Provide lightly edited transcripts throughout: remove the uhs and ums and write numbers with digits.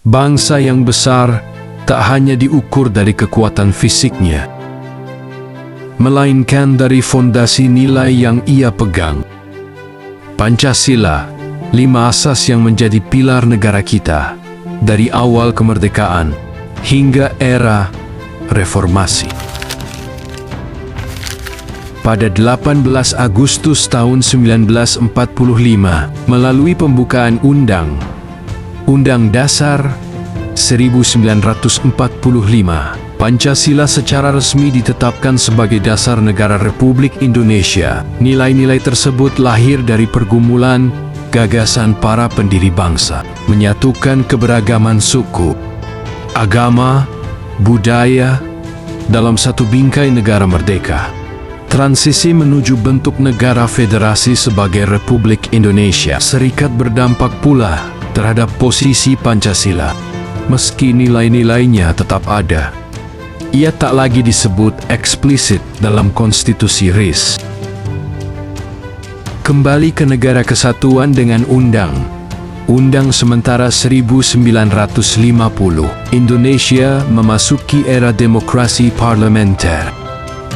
Bangsa yang besar tak hanya diukur dari kekuatan fisiknya, melainkan dari fondasi nilai yang ia pegang. Pancasila, 5 asas yang menjadi pilar negara kita dari awal kemerdekaan hingga era reformasi. Pada 18 Agustus tahun 1945, melalui pembukaan Undang Dasar 1945, Pancasila secara resmi ditetapkan sebagai dasar negara Republik Indonesia. Nilai-nilai tersebut lahir dari pergumulan gagasan para pendiri bangsa, menyatukan keberagaman suku, agama, budaya dalam satu bingkai negara merdeka. Transisi menuju bentuk negara federasi sebagai Republik Indonesia Serikat berdampak pula terhadap posisi Pancasila. Meski nilai-nilainya tetap ada, ia tak lagi disebut eksplisit dalam konstitusi RIS. Kembali ke negara kesatuan dengan Undang Sementara 1950, Indonesia memasuki era demokrasi parlementer.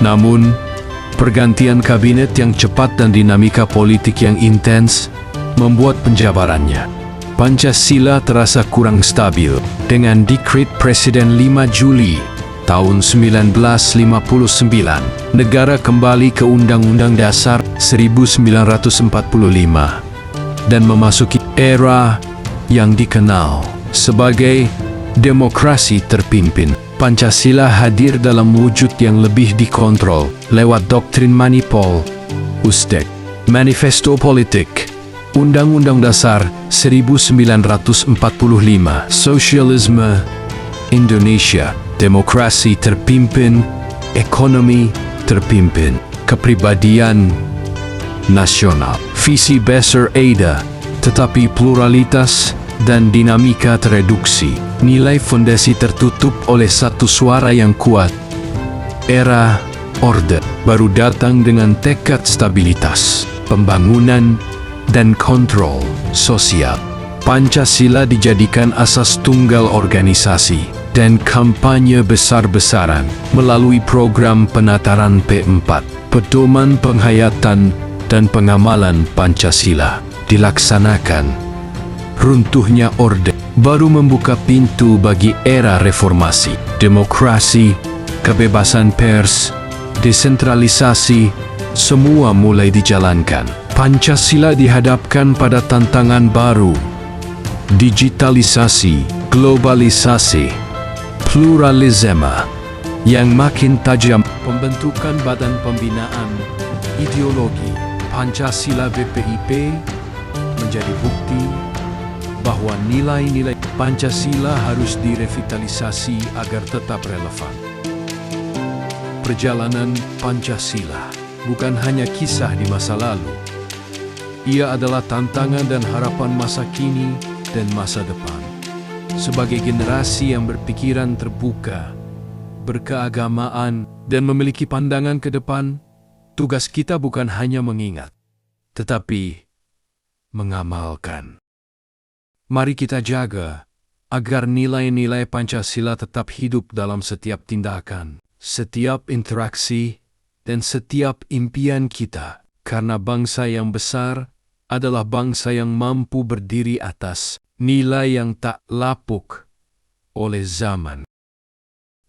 Namun, pergantian kabinet yang cepat dan dinamika politik yang intens membuat penjabarannya Pancasila terasa kurang stabil. Dengan Dekret Presiden 5 Juli tahun 1959, negara kembali ke Undang-Undang Dasar 1945 dan memasuki era yang dikenal sebagai demokrasi terpimpin. Pancasila hadir dalam wujud yang lebih dikontrol lewat doktrin Manipol, Usdek, Manifesto Politik, Undang-Undang Dasar 1945, Sosialisme Indonesia, demokrasi terpimpin, ekonomi terpimpin, kepribadian nasional, visi besar ada, tetapi pluralitas dan dinamika tereduksi. Nilai fondasi tertutup oleh satu suara yang kuat. Era Orde baru datang dengan tekad stabilitas, pembangunan, dan kontrol sosial. Pancasila dijadikan asas tunggal organisasi dan kampanye besar-besaran melalui program penataran P4. Pedoman penghayatan dan pengamalan Pancasila dilaksanakan. Runtuhnya Orde baru membuka pintu bagi era reformasi. Demokrasi, kebebasan pers, desentralisasi, semua mulai dijalankan. Pancasila dihadapkan pada tantangan baru. Digitalisasi, globalisasi, pluralisme yang makin tajam. Pembentukan Badan Pembinaan Ideologi Pancasila BPIP menjadi bukti bahwa nilai-nilai Pancasila harus direvitalisasi agar tetap relevan. Perjalanan Pancasila bukan hanya kisah di masa lalu. Ia adalah tantangan dan harapan masa kini dan masa depan. Sebagai generasi yang berpikiran terbuka, berkeagamaan, dan memiliki pandangan ke depan, tugas kita bukan hanya mengingat, tetapi mengamalkan. Mari kita jaga agar nilai-nilai Pancasila tetap hidup dalam setiap tindakan, setiap interaksi, dan setiap impian kita. Karena bangsa yang besar adalah bangsa yang mampu berdiri atas nilai yang tak lapuk oleh zaman.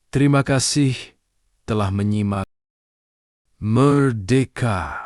Terima kasih telah menyimak. Merdeka!